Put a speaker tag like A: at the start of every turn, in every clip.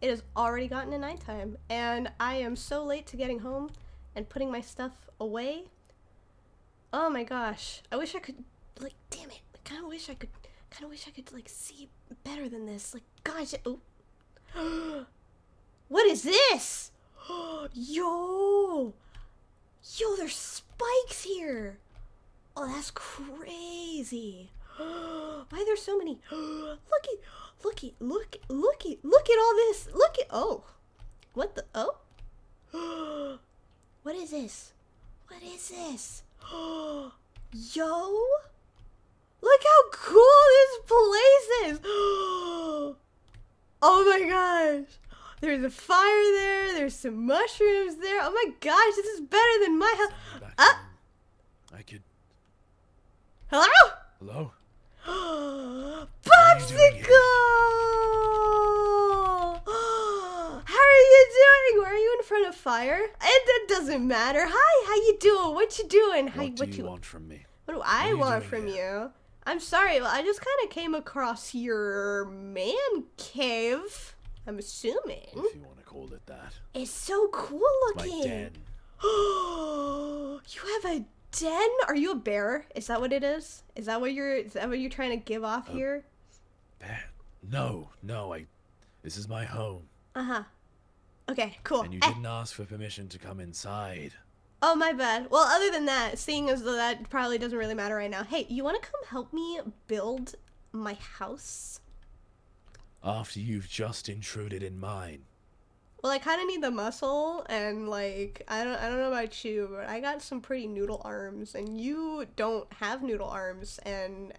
A: it has already gotten to nighttime, and I am so late to getting home and putting my stuff away. Oh my gosh. I wish I could, like, damn it. I kind of wish I could, like, see better than this. Like, gosh. Oh. What is this? Yo! Yo, there's spikes here! Oh, that's crazy. Why are there so many? Look at all this. Look at, oh. What the, oh? What is this? What is this? Yo! Look how cool this place is! Oh my gosh! There's a fire there, there's some mushrooms there. Oh my gosh, this is better than my house.
B: I could...
A: Hello?
B: Hello?
A: Popsicle! How are you doing? Why are you in front of fire? It doesn't matter. Hi, how you doing? What you doing?
B: What do you want from me?
A: What do I want from
B: here?
A: you? I'm sorry, well, I just kind of came across your man cave, I'm assuming.
B: If you want to call it that.
A: It's so cool looking.
B: My den.
A: You have a den? Are you a bear? Is that what it is? Is that what you're trying to give off here?
B: Bear? No, this is my home.
A: Uh-huh. Okay, cool.
B: And you didn't ask for permission to come inside.
A: Oh, my bad. Well, other than that, seeing as though that probably doesn't really matter right now. Hey, you want to come help me build my house?
B: After you've just intruded in mine.
A: Well, I kind of need the muscle, and like I don't know about you, but I got some pretty noodle arms, and you don't have noodle arms, and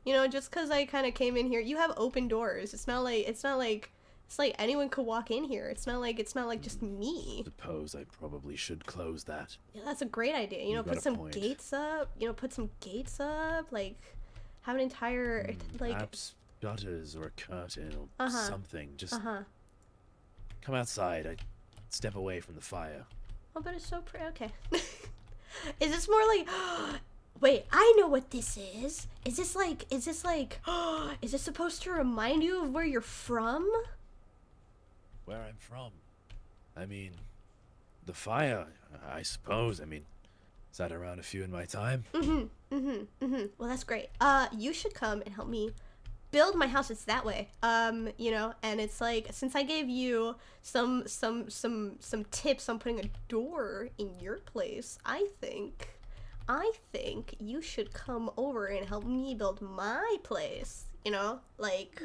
A: you know, just because I kind of came in here, you have open doors. It's like anyone could walk in here. It's not like just me.
B: Suppose I probably should close that.
A: Yeah, that's a great idea. You know, put some gates up. You know, put some gates up. Like, have an entire like.
B: Perhaps shutters or a curtain or something. Just come outside. I step away from the fire.
A: Oh, but it's so pretty. Okay. Is this more like? Wait, I know what this is. Is this supposed to remind you of where you're from?
B: Where I'm from? I mean, the fire, I suppose. I mean, sat around a few in my time.
A: Well, that's great. You should come and help me build my house. It's that way. You know, and it's like, since I gave you some tips on putting a door in your place, I think you should come over and help me build my place. You know, like.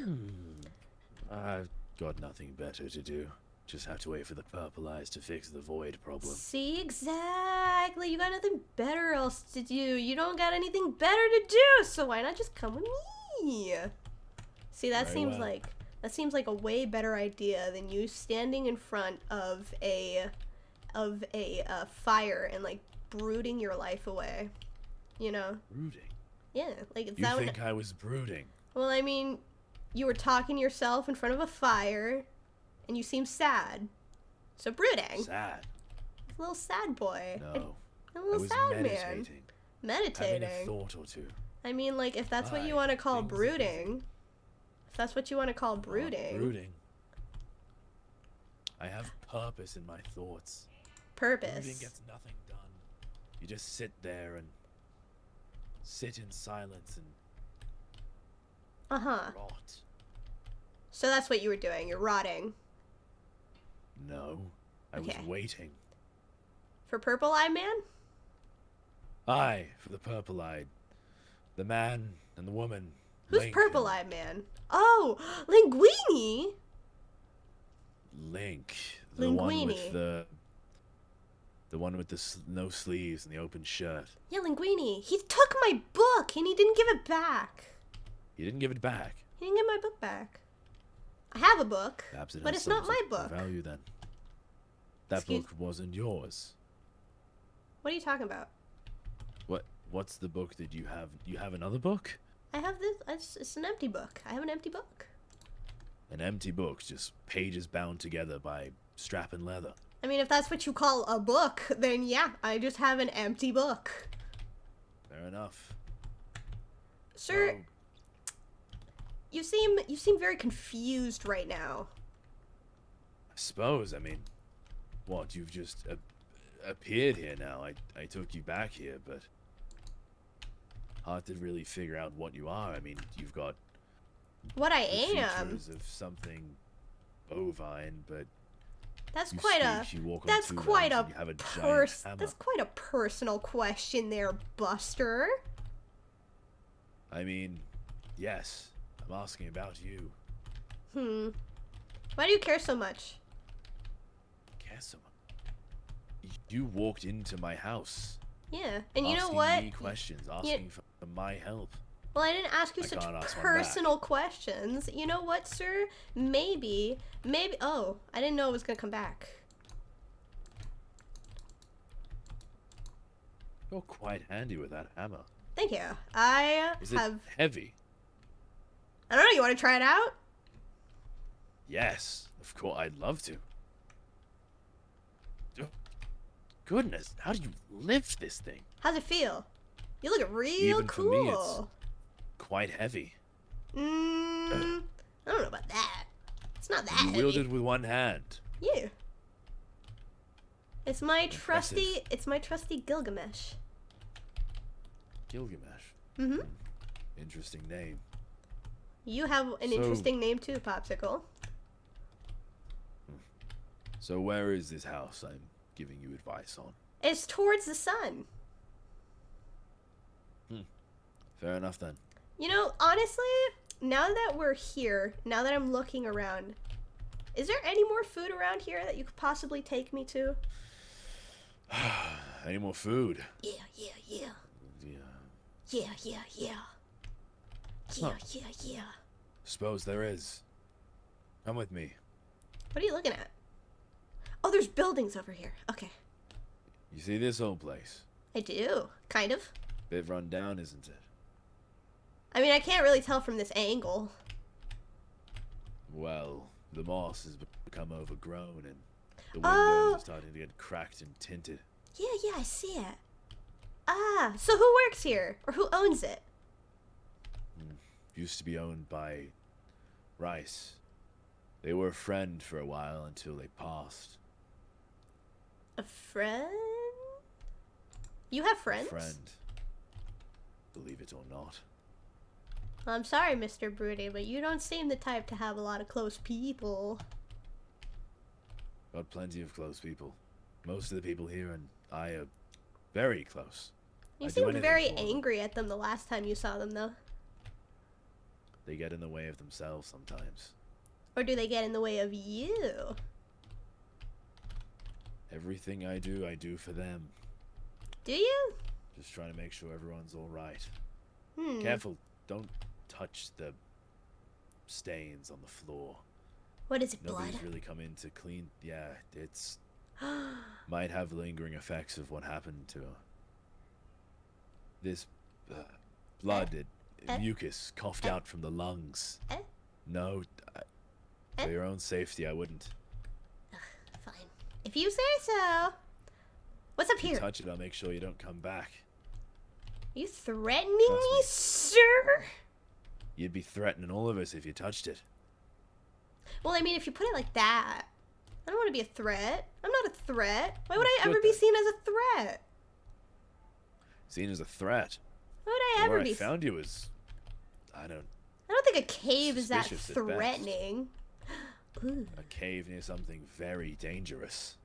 B: I've got nothing better to do. Just have to wait for the purple eyes to fix the void problem.
A: See, exactly. You got nothing better else to do. You don't got anything better to do. So why not just come with me? See, that seems like a way better idea than you standing in front of a fire and like brooding your life away. You know?
B: Brooding?
A: Yeah, like it's
B: You think I was brooding?
A: Well, I mean, you were talking to yourself in front of a fire, and you seem sad. So brooding.
B: Sad?
A: A little sad boy.
B: No.
A: A little sad man. Meditating.
B: Having a thought or two.
A: I mean, like, if that's what you want to call brooding. If that's what you want to call brooding.
B: Brooding. I have purpose in my thoughts.
A: Purpose.
B: Brooding gets nothing done. You just sit there and sit in silence and rot.
A: So that's what you were doing. You're rotting.
B: No, I was waiting.
A: For Purple Eye Man?
B: Aye, for the purple-eyed. The man and the woman.
A: Who's
B: Link
A: Purple Eye Man? Oh, Linguini!
B: Link. The one with the one with the no sleeves and the open shirt.
A: Yeah, Linguini. He took my book and he didn't give it back.
B: He didn't give it back?
A: He didn't get my book back. I have a book,
B: Perhaps
A: but it's not my book.
B: Value then. That book wasn't yours.
A: What are you talking about?
B: What's the book that you have? You have another book?
A: I have this. It's an empty book. I have an empty book.
B: An empty book, just pages bound together by strap and leather.
A: I mean, if that's what you call a book, then yeah, I just have an empty book.
B: Fair enough.
A: Sir,
B: So,
A: you seem very confused right now.
B: suppose. I mean, what? You've just appeared here now. I took you back here, but hard to really figure out what you are. I mean, you've got
A: What I
B: the
A: am.
B: features of something bovine, but
A: That's
B: you
A: quite
B: speak,
A: a.
B: you walk on
A: That's
B: two
A: quite
B: legs,
A: a.
B: and you have a giant hammer.
A: That's quite a personal question there, Buster.
B: I mean, yes. I'm asking about you.
A: Why do you care so much?
B: Care so much. You walked into my house.
A: Yeah, and you know
B: asking
A: what?
B: me questions, asking for my help.
A: Well, I didn't ask you
B: I
A: such
B: can't ask one
A: personal questions. You know what, sir? Maybe. Oh, I didn't know it was gonna come back.
B: You're quite handy with that hammer.
A: Thank you. I
B: Is it
A: have.
B: heavy?
A: I don't know. You want to try it out?
B: Yes, of course. I'd love to. Oh, goodness, how do you lift this thing?
A: How's it feel? You look real
B: Even
A: cool.
B: for me, it's quite heavy.
A: I don't know about that. It's not that
B: You
A: heavy.
B: wield it with one hand.
A: Yeah. It's my
B: Impressive.
A: trusty. It's my trusty Gilgamesh.
B: Gilgamesh.
A: Mm-hmm.
B: Interesting name.
A: You have an
B: So-
A: interesting name too, Popsicle.
B: So where is this house I'm giving you advice on?
A: It's towards the sun.
B: Fair enough then.
A: You know, honestly, now that we're here, now that I'm looking around, is there any more food around here that you could possibly take me to?
B: Any more food?
A: Yeah.
B: Yeah.
A: Yeah.
B: Suppose there is. Come with me.
A: What are you looking at? Oh, there's buildings over here. Okay.
B: You see this old place?
A: I do. Kind of.
B: Bit run down, isn't it?
A: I mean, I can't really tell from this angle.
B: Well, the moss has become overgrown and the windows
A: Oh.
B: are starting to get cracked and tinted.
A: Yeah, I see it. Ah, so who works here? Or who owns it?
B: Used to be owned by Rice. They were a friend for a while until they passed.
A: A friend? You have friends?
B: Friend. Believe it or not.
A: Well, I'm sorry, Mr. Broody, but you don't seem the type to have a lot of close people.
B: Got plenty of close people. Most of the people here and I are very close.
A: You
B: I'd do
A: seemed
B: anything
A: very
B: for them.
A: angry at them the last time you saw them, though.
B: They get in the way of themselves sometimes.
A: Or do they get in the way of you?
B: Everything I do for them.
A: Do you?
B: Just trying to make sure everyone's alright.
A: Hmm.
B: Careful, don't touch the stains on the floor.
A: What is it, blood?
B: Nobody's really come in to clean. Yeah, it's might have lingering effects of what happened to her. This blood, mucus coughed out from the lungs. No, for your own safety, I wouldn't.
A: Fine. If you say so. What's up
B: If you
A: here?
B: touch it, I'll make sure you don't come back.
A: Are you threatening
B: Trust
A: me,
B: me.
A: sir?
B: You'd be threatening all of us if you touched it.
A: Well, I mean, if you put it like that, I don't want to be a threat. I'm not a threat. Why would I
B: Good
A: ever be
B: then.
A: seen as a threat?
B: Seen as a threat.
A: Why would I ever
B: Where
A: be?
B: I found you was, I don't,
A: I don't think a cave is that
B: Suspicious at best.
A: threatening. Ooh,
B: a cave near something very dangerous.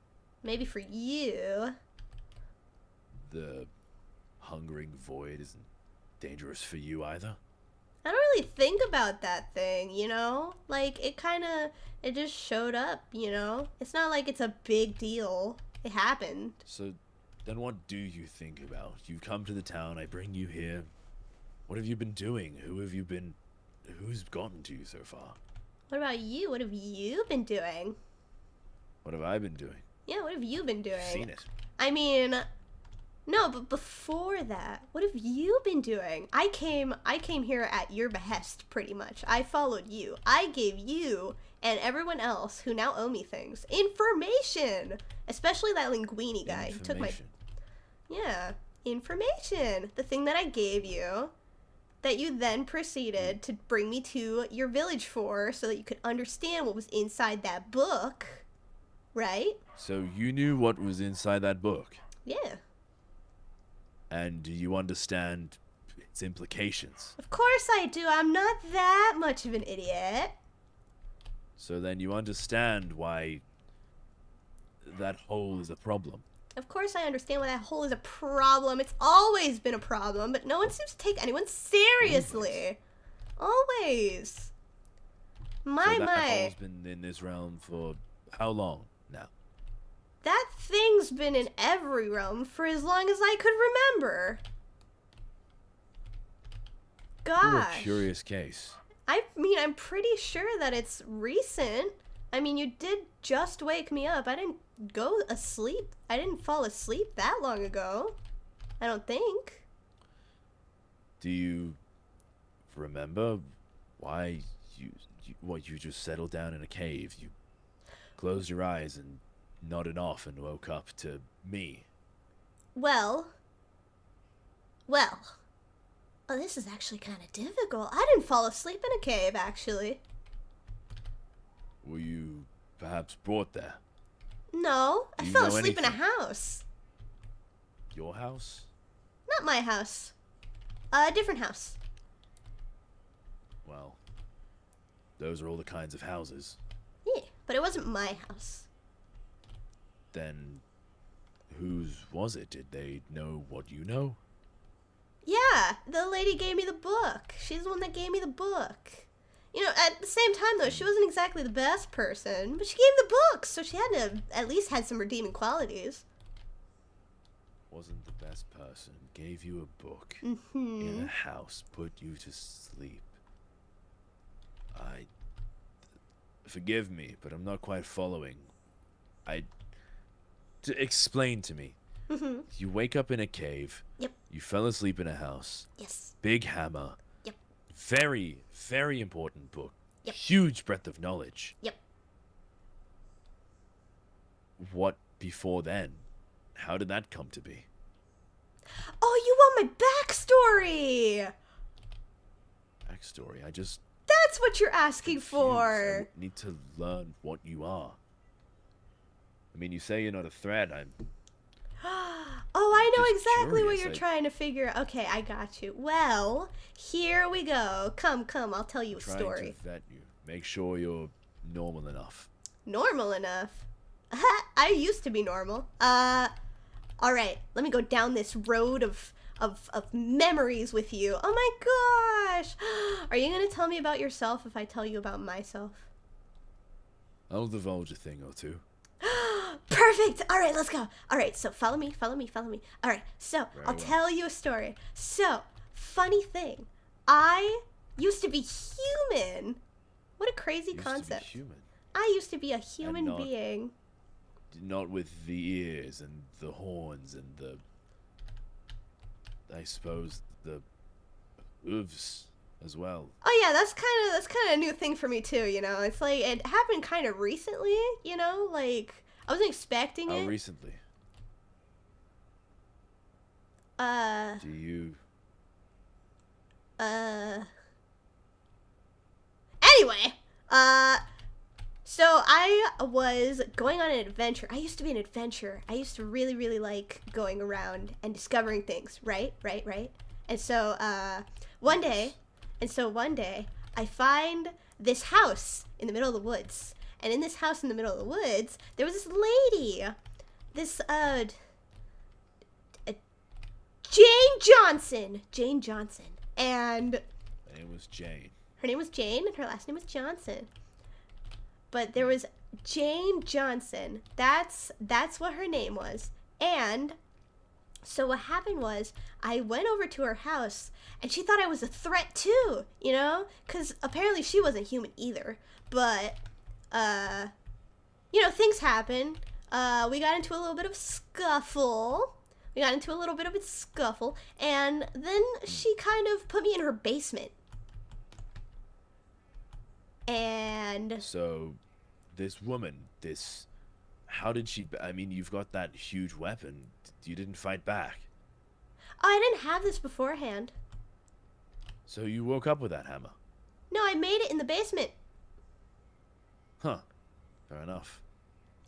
A: maybe for you.
B: The hungering void isn't dangerous for you either.
A: I don't really think about that thing, you know? Like, it just showed up, you know? It's not like it's a big deal. It happened.
B: So, then what do you think about? You've come to the town, I bring you here. What have you been doing? Who's gotten to you so far?
A: What about you? What have you been doing?
B: What have I been doing?
A: Yeah, what have you been doing?
B: Seen it.
A: I mean, no, but before that, what have you been doing? I came here at your behest, pretty much. I followed you. I gave you and everyone else who now owe me things information, especially that linguini guy who took my information. The thing that I gave you, that you then proceeded to bring me to your village for, so that you could understand what was inside that book. right?
B: So you knew what was inside that book,
A: Yeah.
B: and you understand its implications.
A: Of course I do. I'm not that much of an idiot.
B: So then you understand why that hole is a problem.
A: Of course I understand why that hole is a problem. It's always been a problem, but no one seems to take anyone seriously. Always.
B: So that hole's been in this realm for how long now?
A: That thing's been in every realm for as long as I could remember.
B: You're a
A: Gosh.
B: curious case.
A: I mean, I'm pretty sure that it's recent. I mean, you did just wake me up. I didn't go asleep. I didn't fall asleep that long ago. I don't think.
B: Do you remember why you just settled down in a cave? You closed your eyes and nodded off and woke up to me.
A: Well. Oh, this is actually kind of difficult. I didn't fall asleep in a cave, actually.
B: Were you perhaps brought there?
A: No, I
B: Do you
A: fell
B: know
A: asleep in a
B: anything?
A: house.
B: Your house?
A: Not my house. A different house.
B: Well, those are all the kinds of houses.
A: Yeah, but it wasn't my house.
B: Then whose was it? Did they know what you know?
A: Yeah, the lady gave me the book. She's the one that gave me the book. You know, at the same time, though, she wasn't exactly the best person, but she gave me the book, so she had to at least had some redeeming qualities.
B: Wasn't the best person, gave you a book
A: Mm-hmm.
B: in a house, put you to sleep. Forgive me, but I'm not quite following. Explain to me.
A: Mm-hmm.
B: You wake up in a cave.
A: Yep.
B: You fell asleep in a house.
A: Yes.
B: Big hammer.
A: Yep.
B: Very, very important book.
A: Yep.
B: Huge breadth of knowledge.
A: Yep.
B: What before then? How did that come to be?
A: Oh, you want my backstory!
B: Backstory.
A: That's what you're asking
B: Confused.
A: for.
B: I need to learn what you are. I mean, you say you're not a threat.
A: Oh, I know
B: Just
A: exactly what
B: curious,
A: you're trying to figure out. Okay, I got you. Well, here we go. Come, I'll tell you a
B: Trying
A: story.
B: to vet you. Make sure you're normal enough.
A: Normal enough? I used to be normal. Alright, let me go down this road of memories with you. Oh my gosh! Are you gonna tell me about yourself if I tell you about myself?
B: I'll divulge a thing or two.
A: Perfect! Alright, let's go. Alright, so follow me. Alright, so
B: Very
A: I'll
B: well.
A: tell you a story. So, funny thing. I used to be human. What a crazy
B: Used to be
A: concept.
B: human.
A: I used to be a human
B: not-
A: being.
B: Not with the ears and the horns and the... I suppose the hooves as well.
A: Oh yeah, that's kind of a new thing for me too, you know. It's like it happened kind of recently, you know, like I wasn't expecting
B: How
A: it.
B: recently?
A: Uh
B: Do you...
A: Anyway, so I was going on an adventure. I used to be an adventurer. I used to really, really like going around and discovering things, right? And so, one day, I find this house in the middle of the woods. And in this house in the middle of the woods, there was this lady. This, Jane Johnson. And
B: My name was Jane.
A: her name was Jane, and her last name was Johnson. But there was Jane Johnson. That's what her name was. And so what happened was I went over to her house, and she thought I was a threat too, you know? Because apparently she wasn't human either. But, you know, things happen. We got into a little bit of scuffle. And then she kind of put me in her basement. And
B: So, this woman, how did she... I mean, you've got that huge weapon. You didn't fight back.
A: oh, I didn't have this beforehand.
B: So you woke up with that hammer.
A: No, I made it in the basement.
B: Huh. Fair enough.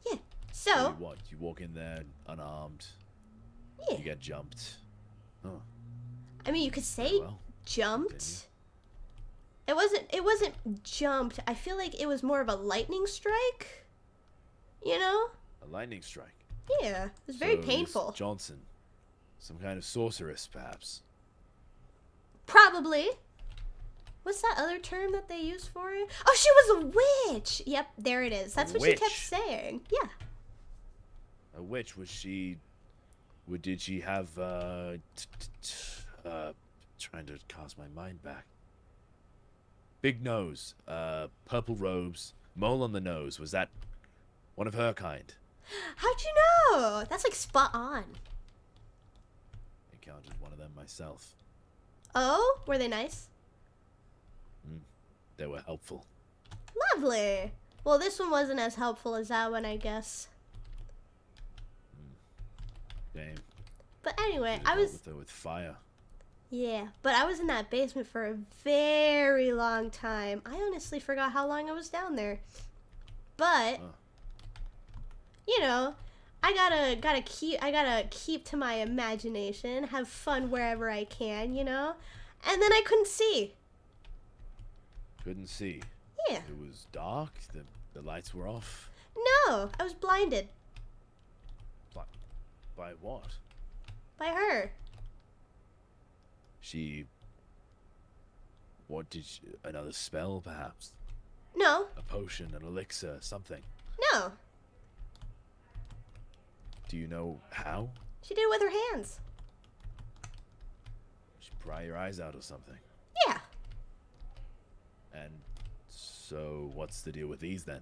A: Yeah. So
B: what? You walk in there unarmed.
A: yeah.
B: You get jumped. Oh,
A: I mean, you could say
B: very well.
A: jumped. It wasn't jumped. I feel like it was more of a lightning strike. You know?
B: A lightning strike.
A: Yeah, it was very
B: So this
A: painful.
B: Johnson, some kind of sorceress, perhaps.
A: Probably. What's that other term that they use for it? Oh, she was a witch. Yep, there it is. That's what she kept
B: Witch.
A: saying. Yeah.
B: A witch? Was she? Did she have? Trying to cast my mind back. Big nose, purple robes, mole on the nose. Was that one of her kind?
A: How'd you know? That's like spot on.
B: Encountered one of them myself.
A: Oh, were they nice?
B: They were helpful.
A: Lovely. Well, this one wasn't as helpful as that one, I guess.
B: Damn.
A: But anyway,
B: Could've
A: I
B: dealt
A: was...
B: with her with fire.
A: Yeah, but I was in that basement for a very long time. I honestly forgot how long I was down there. But, you know, I gotta keep to my imagination, have fun wherever I can, you know? And then I couldn't see.
B: Couldn't see.
A: Yeah.
B: It was dark. The lights were off.
A: No, I was blinded
B: By what?
A: by her.
B: What did she, another spell, perhaps?
A: No,
B: A potion, an elixir, something.
A: no.
B: Do you know how?
A: She did it with her hands.
B: She pry your eyes out or something.
A: Yeah.
B: And so, what's the deal with these then?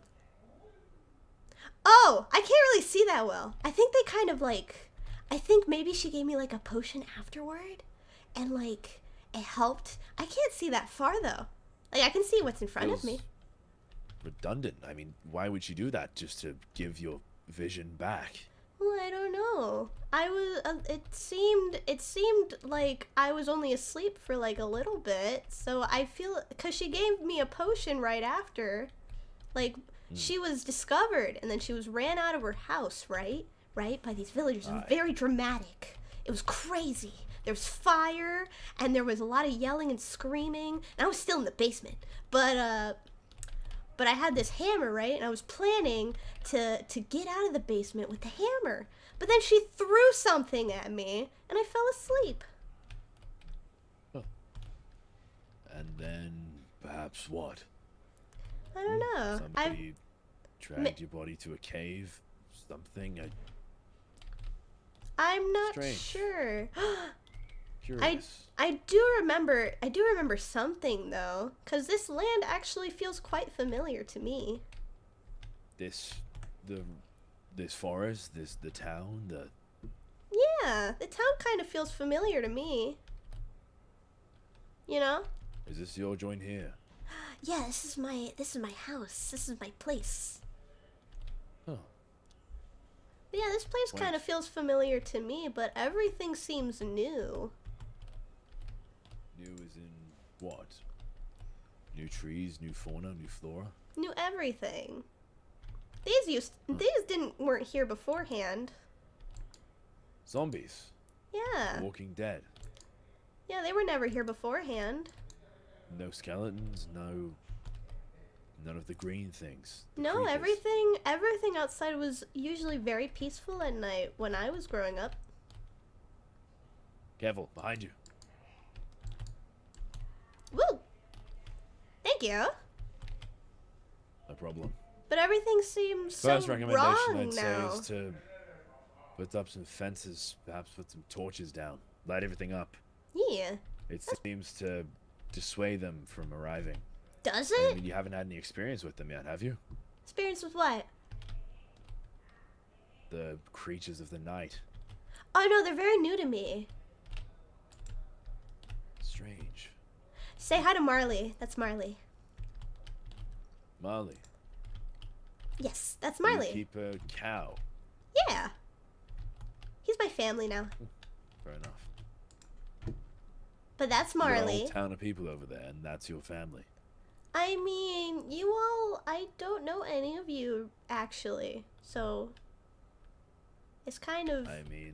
A: Oh, I can't really see that well. I think they kind of like... I think maybe she gave me like a potion afterward. And like, it helped. I can't see that far though. Like, I can see what's in front of me.
B: Redundant. I mean, why would she do that? Just to give your vision back?
A: Well, I don't know. I was... it seemed like I was only asleep for like a little bit. So I feel... Because she gave me a potion right after. Like... She was discovered, and then she was ran out of her house, right? Right? By these villagers. It was very dramatic. It was crazy. There was fire, and there was a lot of yelling and screaming. And I was still in the basement. But I had this hammer, right? And I was planning to get out of the basement with the hammer. But then she threw something at me, and I fell asleep.
B: Huh. And then, perhaps what?
A: I don't know.
B: Somebody dragged your body to a cave? Something?
A: I'm not
B: Strange.
A: sure.
B: Curious.
A: I do remember something though, cuz this land actually feels quite familiar to me.
B: This forest, the town,
A: Yeah, the town kind of feels familiar to me. You know?
B: is this your joint here?
A: Yeah, this is my house. This is my place.
B: Oh.
A: Yeah, this place
B: Quite.
A: kind of feels familiar to me, but everything seems new.
B: New as in what? New trees, new fauna, new flora?
A: New everything. These weren't here beforehand.
B: Zombies.
A: Yeah.
B: Walking Dead.
A: Yeah, they were never here beforehand.
B: No skeletons, none of the green things. the
A: No,
B: creepers.
A: everything outside was usually very peaceful at night when I was growing up.
B: Careful, behind you.
A: Woo! Thank you.
B: No problem.
A: But everything seems
B: First
A: so
B: recommendation
A: wrong
B: I'd say
A: now.
B: is to put up some fences, perhaps put some torches down, light everything up.
A: Yeah.
B: It seems to dissuade them from arriving.
A: Does
B: I
A: it?
B: mean, you haven't had any experience with them yet, have you?
A: Experience with what?
B: The creatures of the night.
A: Oh no, they're very new to me.
B: Strange.
A: Say hi to Marley. That's Marley.
B: Marley.
A: Yes, that's
B: You
A: Marley.
B: keep a cow.
A: Yeah. He's my family now.
B: Fair enough.
A: But that's
B: You got a
A: Marley.
B: whole town of people over there, and that's your family.
A: I mean, you all, I don't know any of you, actually. So, It's kind of...
B: I mean,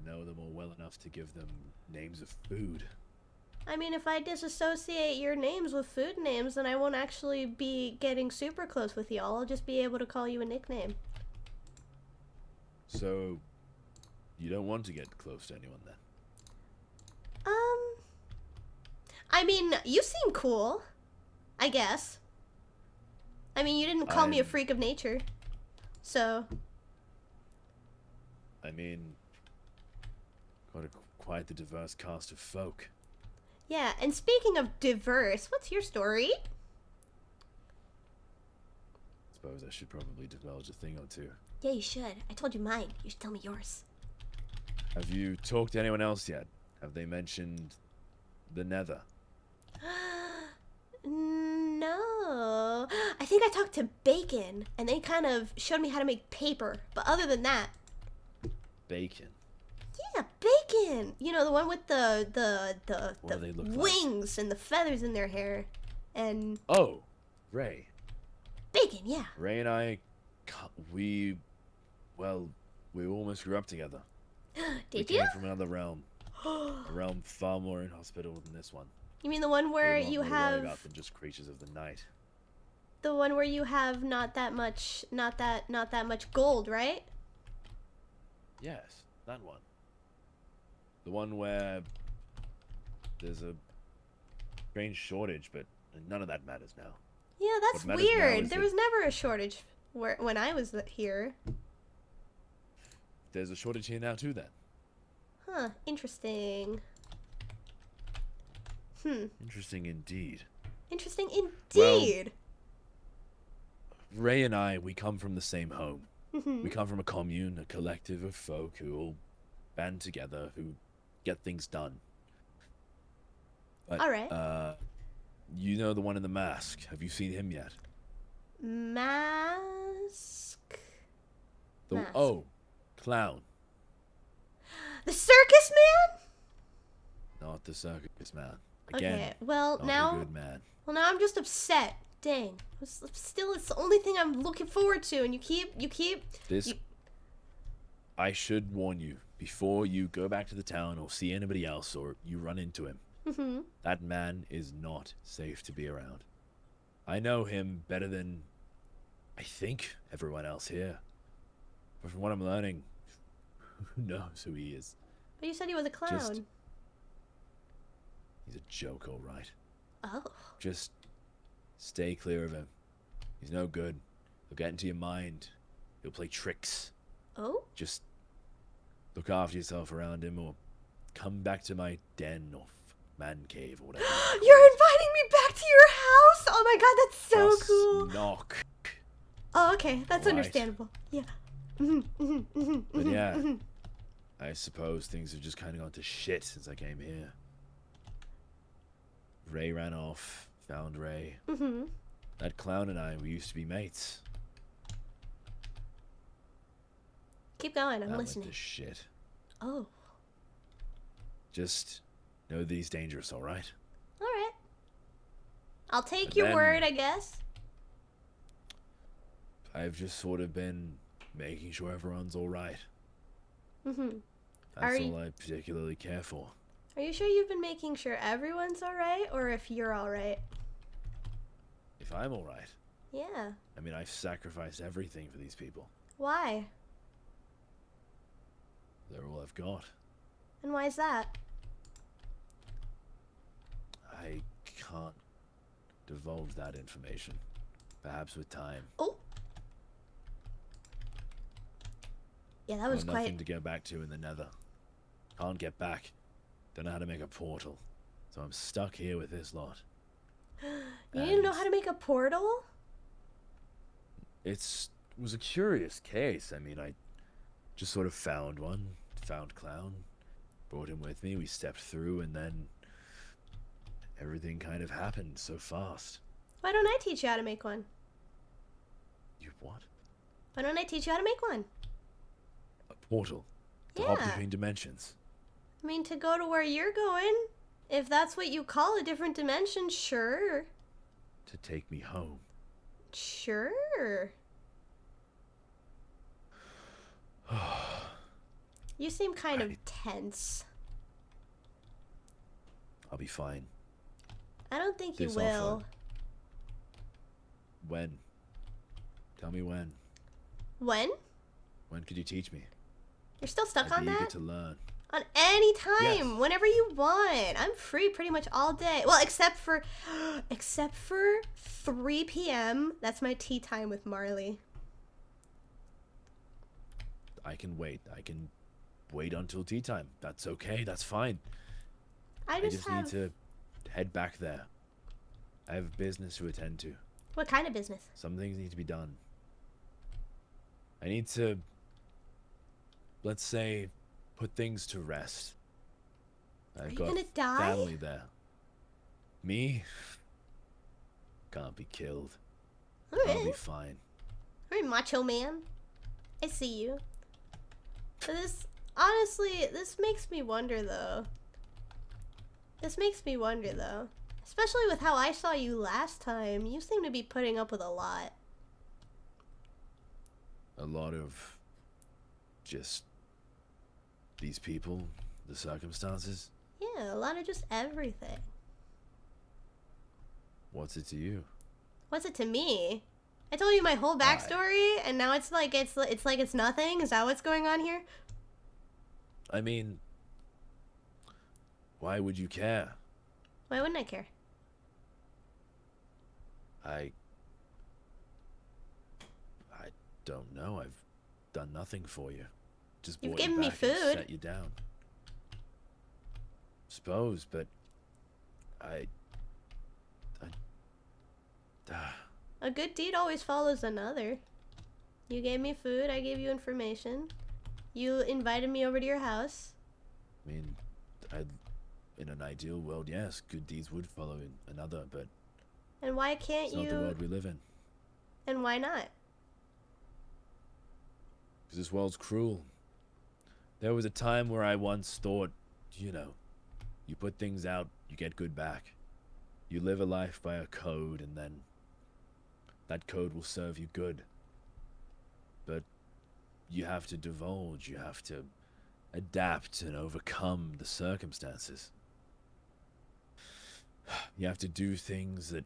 B: know them all well enough to give them names of food.
A: I mean, if I disassociate your names with food names, then I won't actually be getting super close with y'all. I'll just be able to call you a nickname.
B: So, you don't want to get close to anyone then?
A: I mean, you seem cool, I guess. I mean, you didn't call me a freak of nature, so...
B: I mean, quite the diverse cast of folk.
A: Yeah, and speaking of diverse, what's your story?
B: Suppose I should probably divulge a thing or two.
A: Yeah, you should. I told you mine. You should tell me yours.
B: Have you talked to anyone else yet? Have they mentioned the Nether?
A: No. I think I talked to Bacon, and they kind of showed me how to make paper. But other than that...
B: Bacon?
A: Yeah, Bacon! You know, the one with the
B: What do they look
A: wings and the feathers in their hair. And...
B: Oh, Ray.
A: Bacon, yeah.
B: Ray and I, we almost grew up together.
A: Did
B: we
A: you?
B: came from another realm. A realm far more inhospitable than this one.
A: You mean the one where
B: you
A: you
B: have...
A: have...
B: more to worry about than just creatures of the night.
A: The one where you have not that much gold, right?
B: Yes, that one. The one where there's a strange shortage, but none of that matters now.
A: Yeah, that's weird. There was never a shortage when I was here.
B: There's a shortage here now too, then.
A: Huh, interesting.
B: Interesting indeed.
A: Interesting indeed.
B: Well, Ray and I, we come from the same home. We come from a commune, a collective of folk who all band together, who get things done. But,
A: all right.
B: You know the one in the mask. Have you seen him yet?
A: Mask?
B: Oh, clown.
A: The circus man?
B: Not the circus man. Again,
A: okay, well
B: not
A: now...
B: a good man.
A: Well, now I'm just upset. Dang. Still, it's the only thing I'm looking forward to, and you keep...
B: I should warn you, before you go back to the town or see anybody else or you run into him, that man is not safe to be around. I know him better than, I think, everyone else here. But from what I'm learning, who knows who he is?
A: But you said he was a clown.
B: He's a joke, all right.
A: Oh.
B: Just stay clear of him. He's no good. He'll get into your mind. He'll play tricks.
A: Oh?
B: Just look after yourself around him, or come back to my den or man cave or whatever.
A: You're inviting me back to your house? Oh my god, that's so
B: Just
A: cool.
B: knock.
A: Oh, okay. That's
B: Right.
A: understandable. Yeah.
B: But yeah, I suppose things have just kind of gone to shit since I came here. Ray ran off, found Ray. That clown and I, we used to be mates.
A: Keep going, I'm
B: That
A: listening.
B: went to shit.
A: Oh.
B: Just know that he's dangerous, alright?
A: Alright. I'll take
B: But
A: your
B: then-
A: word, I guess.
B: I've just sort of been making sure everyone's alright. That's
A: Are you-
B: all I particularly care for.
A: Are you sure you've been making sure everyone's alright, or if you're alright?
B: If I'm alright.
A: Yeah.
B: I mean, I've sacrificed everything for these people.
A: Why?
B: They're all I've got.
A: And why is that?
B: I can't divulge that information. Perhaps with time.
A: Oh. Yeah, that was
B: Nothing
A: quite...
B: to get back to in the Nether. Can't get back. Don't know how to make a portal. So I'm stuck here with this lot.
A: You need to know how to make a portal?
B: It was a curious case. I mean, I just sort of found one. Found Clown. Brought him with me. We stepped through and then everything kind of happened so fast.
A: Why don't I teach you how to make one?
B: You what?
A: Why don't I teach you how to make one?
B: A portal. To
A: Yeah.
B: hop between dimensions.
A: I mean, to go to where you're going. If that's what you call a different dimension, sure.
B: To take me home.
A: Sure. You seem kind of
B: Right.
A: tense.
B: I'll be fine.
A: I don't think you
B: This
A: will.
B: offer. When? Tell me when.
A: When?
B: When could you teach me?
A: You're still stuck
B: I'd
A: on
B: be eager
A: that?
B: to learn.
A: On any time,
B: Yes.
A: whenever you want. I'm free pretty much all day. Well, except for 3 p.m. That's my tea time with Marley.
B: I can wait. I can wait until tea time. That's okay. That's fine.
A: I
B: I
A: just
B: just
A: have
B: need to head back there. I have business to attend to.
A: What kind of business?
B: Some things need to be done. I need to, let's say, put things to rest.
A: Are
B: I've
A: you
B: got
A: gonna die?
B: family there. Me? Can't be killed. I'll be
A: Alright.
B: fine.
A: Alright, macho man. I see you. But this makes me wonder though. Especially with how I saw you last time. You seem to be putting up with a lot.
B: A lot of just these people, the circumstances.
A: Yeah, a lot of just everything.
B: What's it to you?
A: What's it to me? I told you my whole backstory, and now it's like it's nothing. Is that what's going on here?
B: I mean, why would you care?
A: Why wouldn't I care?
B: I don't know. I've done nothing for you. Just
A: You've
B: brought you
A: given me
B: back and
A: food.
B: set you down. Suppose, but
A: A good deed always follows another. You gave me food, I gave you information. You invited me over to your house.
B: I mean, in an ideal world, yes, good deeds would follow another, but
A: And why can't
B: it's not the world we live in.
A: And why not?
B: Because this world's cruel. There was a time where I once thought, you put things out, you get good back. You live a life by a code, and then that code will serve you good. But you have to divulge, you have to adapt and overcome the circumstances. You have to do things that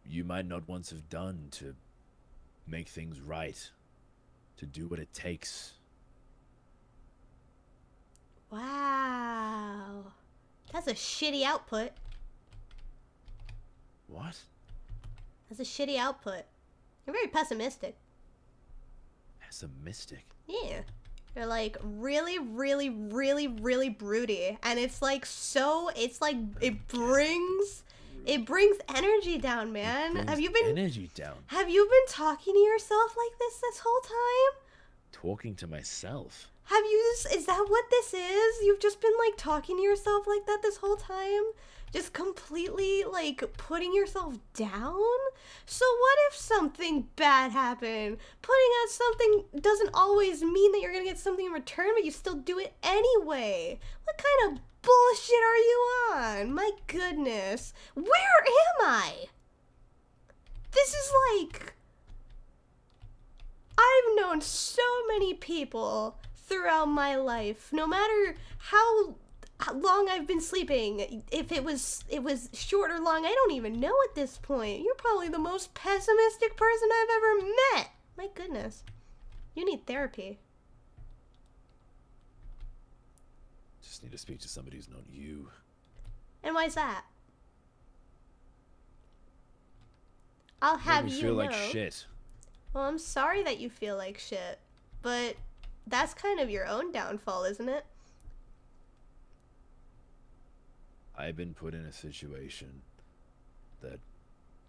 B: you might not once have done to make things right, to do what it takes.
A: Wow. That's a shitty output.
B: What?
A: That's a shitty output. You're very pessimistic.
B: Pessimistic?
A: Yeah. You're like really, really, really, really broody. And it's like it brings energy down, man.
B: It
A: Have you
B: brings
A: been
B: energy down?
A: Have you been talking to yourself like this whole time?
B: Talking to myself?
A: Is that what this is? You've just been like talking to yourself like that this whole time? Just completely like putting yourself down? So what if something bad happened? Putting out something doesn't always mean that you're gonna get something in return, but you still do it anyway. What kind of bullshit are you on? My goodness. Where am I? This is like... I've known so many people throughout my life, no matter how long I've been sleeping, if it was short or long, I don't even know at this point. You're probably the most pessimistic person I've ever met. My goodness. You need therapy.
B: Just need to speak to somebody who's known you.
A: And why's that? I'll have
B: Make me
A: you
B: feel
A: know.
B: like shit.
A: Well, I'm sorry that you feel like shit, but that's kind of your own downfall, isn't it?
B: I've been put in a situation that,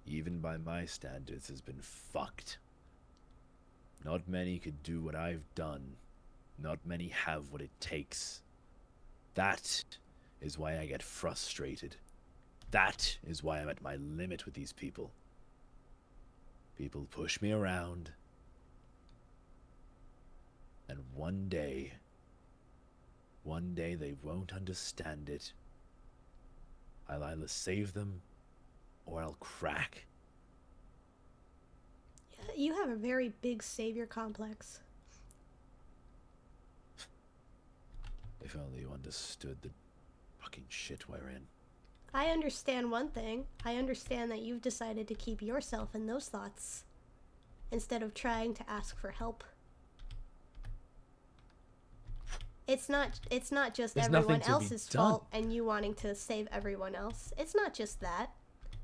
B: even by my standards, has been fucked. Not many could do what I've done. Not many have what it takes. That is why I get frustrated. That is why I'm at my limit with these people. People push me around. And one day they won't understand it. I'll either save them or I'll crack.
A: You have a very big savior complex.
B: If only you understood the fucking shit we're in.
A: I understand one thing. I understand that you've decided to keep yourself in those thoughts instead of trying to ask for help. It's not just
B: There's
A: everyone
B: nothing to be
A: else's
B: done.
A: fault and you wanting to save everyone else. It's not just that.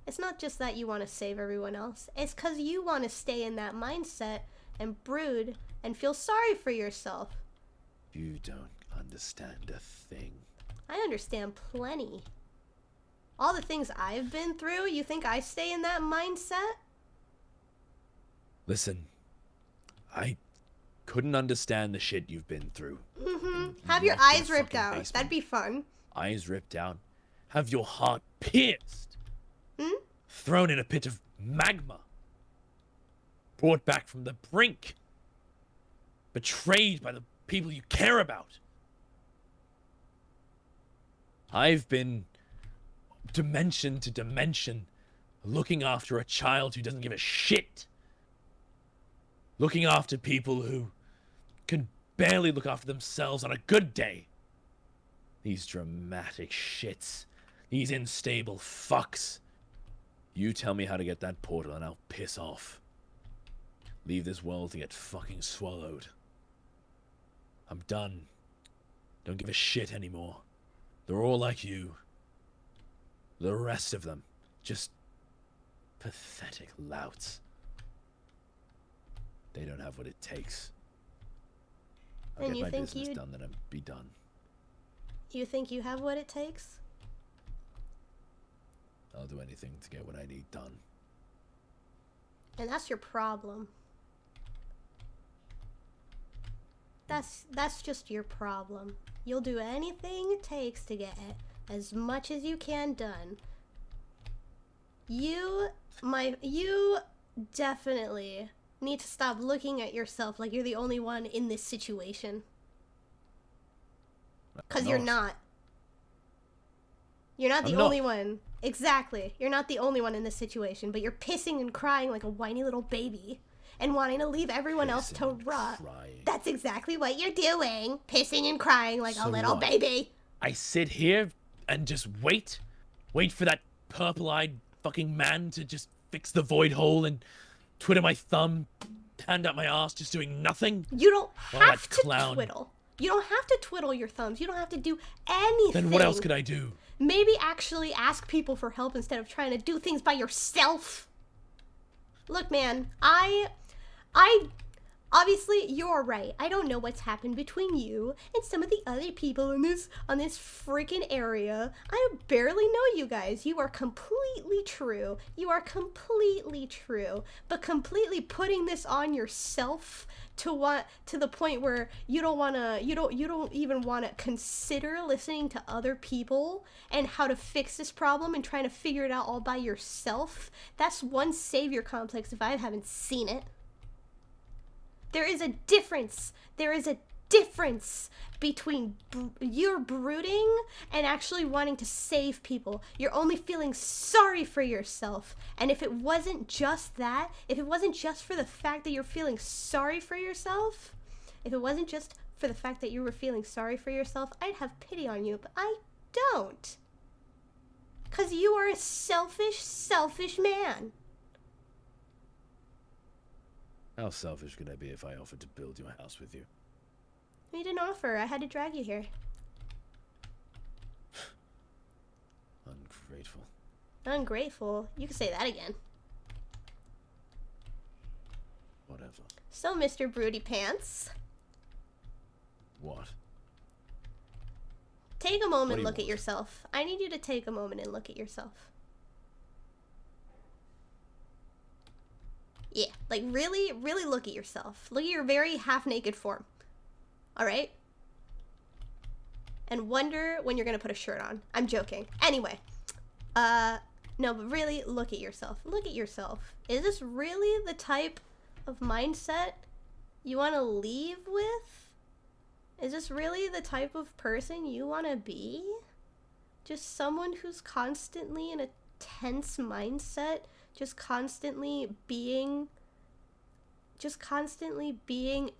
A: It's not just that you want to save everyone else. It's because you want to stay in that mindset and brood and feel sorry for yourself.
B: You don't understand a thing.
A: I understand plenty. All the things I've been through, you think I stay in that mindset?
B: Listen, I couldn't understand the shit you've been through.
A: Have your
B: Locked in
A: eyes
B: a
A: ripped
B: fucking
A: out.
B: basement.
A: That'd be fun.
B: Eyes ripped out. Have your heart pierced.
A: Hmm?
B: Thrown in a pit of magma. Brought back from the brink. Betrayed by the people you care about. I've been dimension to dimension, looking after a child who doesn't give a shit. Looking after people who can barely look after themselves on a good day. These dramatic shits. These unstable fucks. You tell me how to get that portal and I'll piss off. Leave this world to get fucking swallowed. I'm done. Don't give a shit anymore. They're all like you. The rest of them, just pathetic louts. They don't have what it takes. I'll
A: And
B: get
A: you
B: my
A: think
B: business
A: you'd-
B: done, then I'll be done.
A: You think you have what it takes?
B: I'll do anything to get what I need done.
A: And that's your problem. That's just your problem. You'll do anything it takes to get as much as you can done. You definitely need to stop looking at yourself like you're the only one in this situation. Because you're not. You're not the
B: I'm not.
A: only one. Exactly. You're not the only one in this situation, but you're pissing and crying like a whiny little baby and wanting to leave everyone else to
B: Pissing and
A: rot.
B: crying.
A: That's exactly what you're doing. Pissing and crying like a
B: So
A: little
B: what?
A: baby.
B: I sit here and just wait for that purple-eyed fucking man to just fix the void hole and twiddle my thumb, hand up my ass, just doing nothing.
A: You don't
B: Well, that
A: have to
B: clown.
A: twiddle. You don't have to twiddle your thumbs. You don't have to do anything.
B: Then what else could I do?
A: Maybe actually ask people for help instead of trying to do things by yourself. Look, man, I obviously you're right. I don't know what's happened between you and some of the other people on this freaking area. I barely know you guys. You are completely true. You are completely true. But completely putting this on yourself to the point where you don't even want to consider listening to other people and how to fix this problem and trying to figure it out all by yourself. That's one savior complex if I haven't seen it. There is a difference. There is a difference between you're brooding and actually wanting to save people. You're only feeling sorry for yourself. And if it wasn't just that, if it wasn't just for the fact that you're feeling sorry for yourself, if it wasn't just for the fact that you were feeling sorry for yourself, I'd have pity on you, but I don't. 'Cause you are a selfish man.
B: How selfish could I be if I offered to build you a house with you?
A: You didn't offer. I had to drag you here.
B: Ungrateful.
A: Ungrateful? You can say that again.
B: Whatever.
A: So, Mr. Broody Pants,
B: What?
A: take a
B: What
A: moment
B: do you
A: and look at
B: want?
A: yourself. I need you to take a moment and look at yourself. Yeah, like really, really look at yourself. Look at your very half-naked form. Alright? And wonder when you're gonna put a shirt on. I'm joking. Anyway. No, but really, look at yourself. Look at yourself. Is this really the type of mindset you want to leave with? Is this really the type of person you want to be? Just someone who's constantly in a tense mindset, just constantly being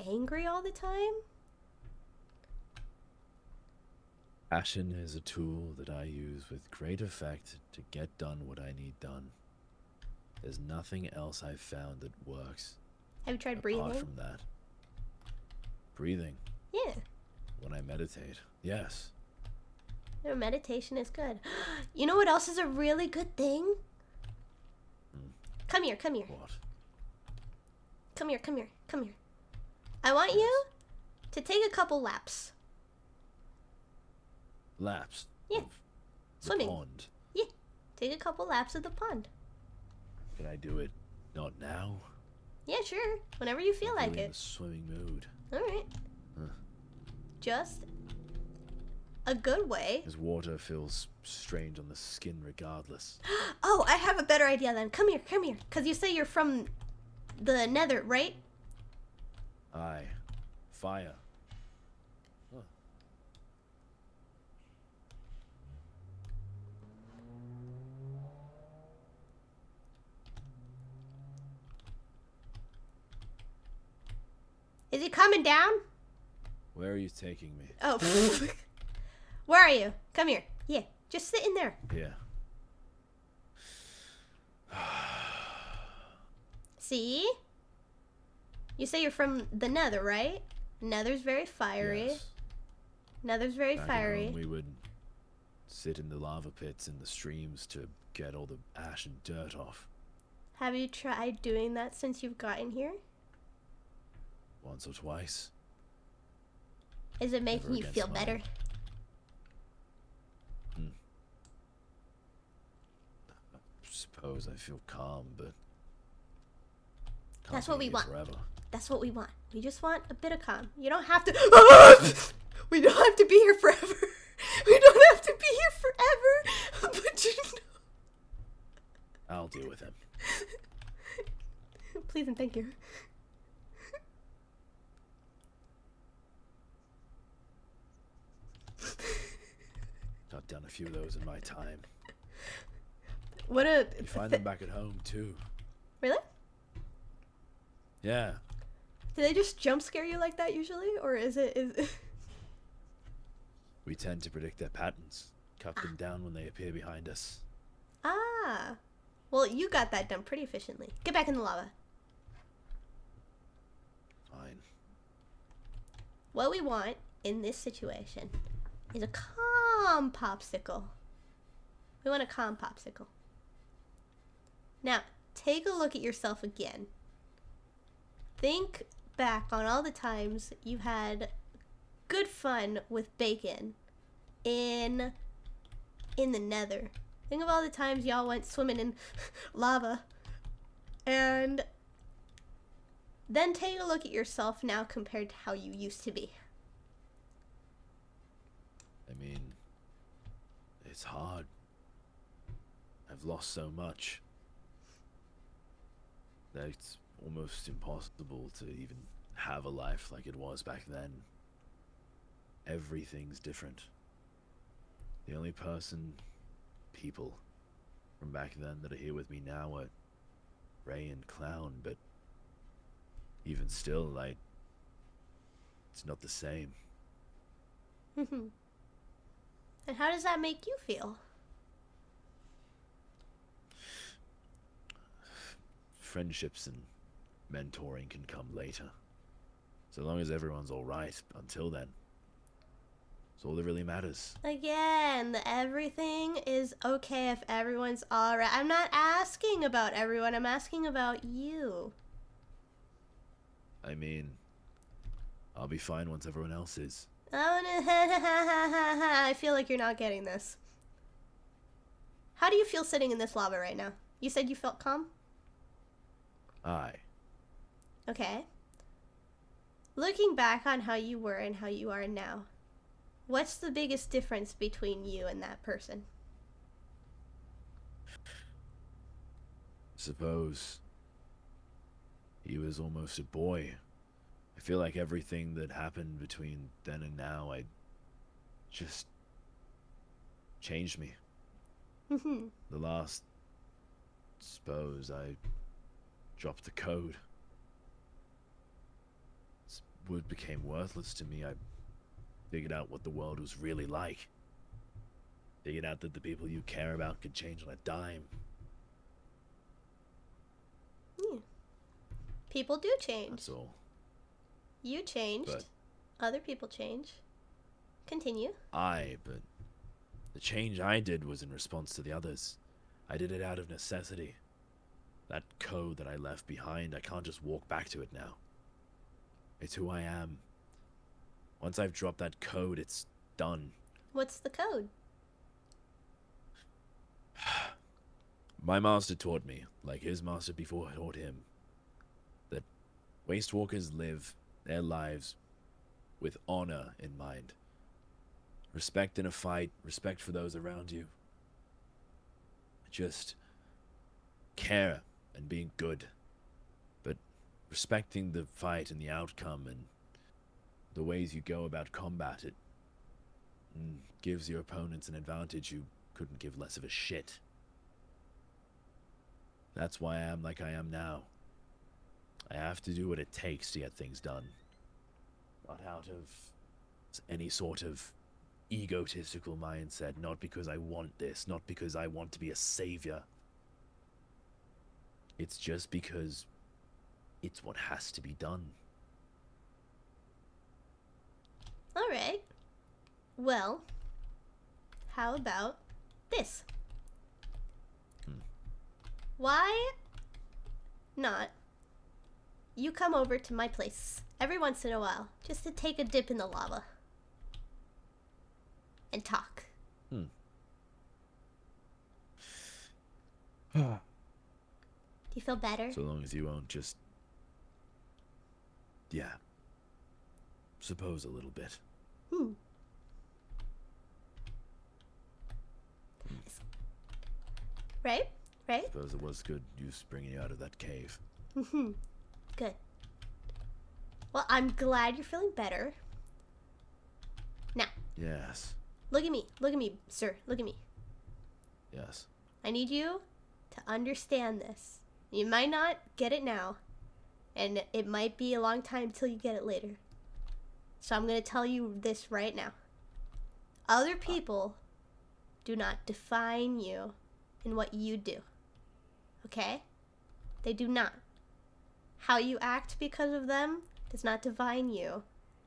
A: angry all the time?
B: Passion is a tool that I use with great effect to get done what I need done. There's nothing else I've found that works.
A: Have you tried
B: apart
A: breathing?
B: from that. Breathing.
A: Yeah.
B: When I meditate. Yes.
A: No, meditation is good. You know what else is a really good thing? Come here, come here.
B: What?
A: Come here, come here, come here. I want you to take a couple laps.
B: Laps?
A: Yeah.
B: Of the
A: Swimming.
B: pond.
A: Yeah. Take a couple laps of the pond.
B: Can I do it not now?
A: Yeah, sure. Whenever you feel
B: I'm
A: like
B: really in
A: it.
B: a swimming mood.
A: Alright.
B: Huh.
A: Just a good way.
B: Because water feels strange on the skin regardless.
A: Oh, I have a better idea then. Come here, come here. Because you say you're from the nether, right?
B: Aye. Fire. Huh.
A: Is he coming down?
B: Where are you taking me?
A: Oh. Where are you? Come here. Yeah, just sit in there.
B: Yeah.
A: See? You say you're from the nether, right? Nether's very fiery.
B: Yes.
A: Nether's very
B: Back at
A: fiery.
B: home, we would sit in the lava pits in the streams to get all the ash and dirt off.
A: Have you tried doing that since you've gotten here?
B: Once or twice.
A: Is it making
B: Never
A: you
B: against
A: feel
B: mine.
A: better?
B: Suppose I feel calm, but can't
A: That's what
B: be
A: we
B: here
A: want.
B: Forever.
A: That's what we want. We just want a bit of calm. You don't have to. We don't have to be here forever. We don't have to be here forever. But you know.
B: I'll deal with him.
A: Please and thank you.
B: Got done a few of those in my time.
A: What a.
B: You find them back at home too.
A: Really?
B: Yeah.
A: Do they just jump scare you like that usually, or is it?
B: We tend to predict their patterns. Cut them down when they appear behind us.
A: Ah. Well, you got that done pretty efficiently. Get back in the lava.
B: Fine.
A: What we want in this situation is a calm popsicle. We want a calm popsicle. Now, take a look at yourself again. Think back on all the times you had good fun with bacon in the nether. Think of all the times y'all went swimming in lava. And then take a look at yourself now compared to how you used to be.
B: I mean, it's hard. I've lost so much that it's almost impossible to even have a life like it was back then. Everything's different. The only people from back then that are here with me now are Ray and Clown, but even still, it's not the same.
A: And how does that make you feel?
B: Friendships and mentoring can come later. So long as everyone's alright until then. It's all that really matters.
A: Again, everything is okay if everyone's alright. I'm not asking about everyone, I'm asking about you.
B: I mean, I'll be fine once everyone else is.
A: Oh, no, I feel like you're not getting this. How do you feel sitting in this lava right now? You said you felt calm?
B: Aye.
A: Okay. Looking back on how you were and how you are now, what's the biggest difference between you and that person?
B: Suppose he was almost a boy. I feel like everything that happened between then and now, I just changed me. The last, suppose I dropped the code. Wood became worthless to me. I figured out what the world was really like. Figured out that the people you care about could change on a dime.
A: Yeah. People do change.
B: That's all.
A: You changed.
B: But
A: other people change. Continue.
B: but the change I did was in response to the others. I did it out of necessity. That code that I left behind, I can't just walk back to it now. It's who I am. Once I've dropped that code, it's done.
A: What's the code?
B: My master taught me, like his master before taught him, that waste walkers live their lives with honor in mind. Respect in a fight, respect for those around you. Just care and being good, but respecting the fight and the outcome and the ways you go about combat. It gives your opponents an advantage you couldn't give less of a shit. That's why I am like I am now. I have to do what it takes to get things done. Not out of any sort of egotistical mindset, not because I want this, not because I want to be a savior. It's just because it's what has to be done.
A: Alright. Well, how about this? Why not you come over to my place every once in a while just to take a dip in the lava and talk? Do you feel better?
B: So long as you won't just... Yeah. Suppose a little bit.
A: Right? Right?
B: Suppose it was good use bringing you out of that cave.
A: Good. Well, I'm glad you're feeling better. Now,
B: Yes.
A: look at me. Look at me, sir. Look at me.
B: Yes.
A: I need you to understand this. You might not get it now, and it might be a long time till you get it later. So I'm going to tell you this right now. Other people do not define you in what you do. Okay? They do not. How you act because of them does not define you.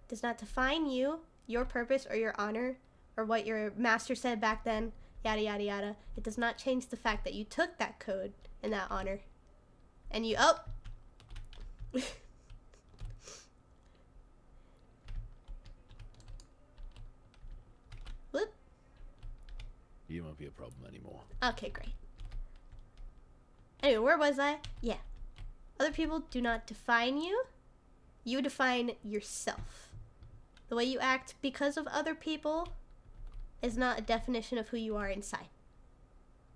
A: Does not define you, your purpose, or your honor, or what your master said back then, yada yada yada. It does not change the fact that you took that code and that honor. And you... Oh! Whoop.
B: You won't be a problem anymore.
A: Okay, great. Anyway, where was I? Yeah. Other people do not define you. You define yourself. The way you act because of other people is not a definition of who you are inside.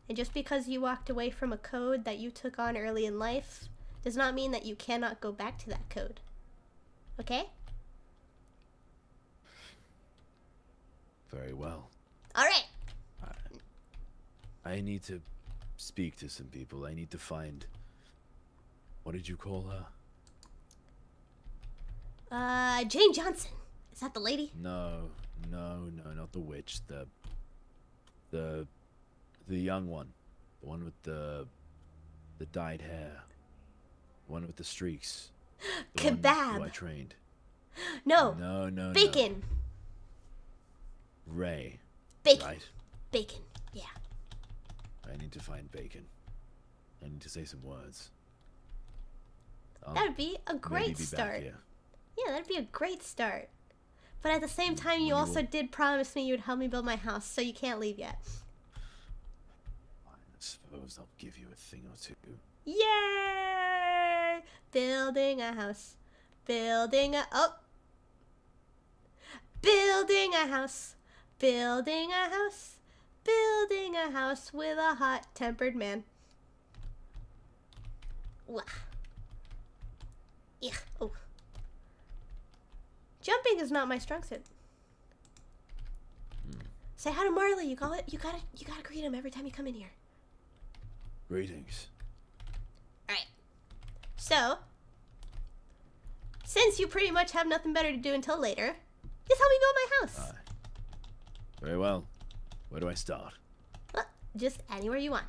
A: And just because you walked away from a code that you took on early in life does not mean that you cannot go back to that code. Okay?
B: Very well.
A: All right.
B: I need to speak to some people. I need to find... What did you call her?
A: Jane Johnson. Is that the lady?
B: No, not the witch. The young one. The one with the dyed hair. The one with the streaks. The one
A: Kebab.
B: who I trained.
A: No.
B: No.
A: Bacon.
B: Ray.
A: Bacon.
B: Right?
A: Bacon. Yeah.
B: I need to find Bacon. I need to say some words.
A: That would be a
B: Maybe
A: great
B: be
A: start.
B: back here.
A: Yeah, that'd be a great start. But at the same time, you
B: When
A: also
B: will-
A: did promise me you would help me build my house, so you can't leave yet.
B: I suppose I'll give you a thing or two.
A: Yay! Building a house. Building a... Oh! Building a house. Building a house. Building a house with a hot-tempered man. Wah. Yeah. Oh. Jumping is not my strong suit. Say hi to Marley. You gotta greet him every time you come in here.
B: Greetings.
A: Alright. So, since you pretty much have nothing better to do until later, just help me build my house.
B: Very well. Where do I start?
A: Just anywhere you want.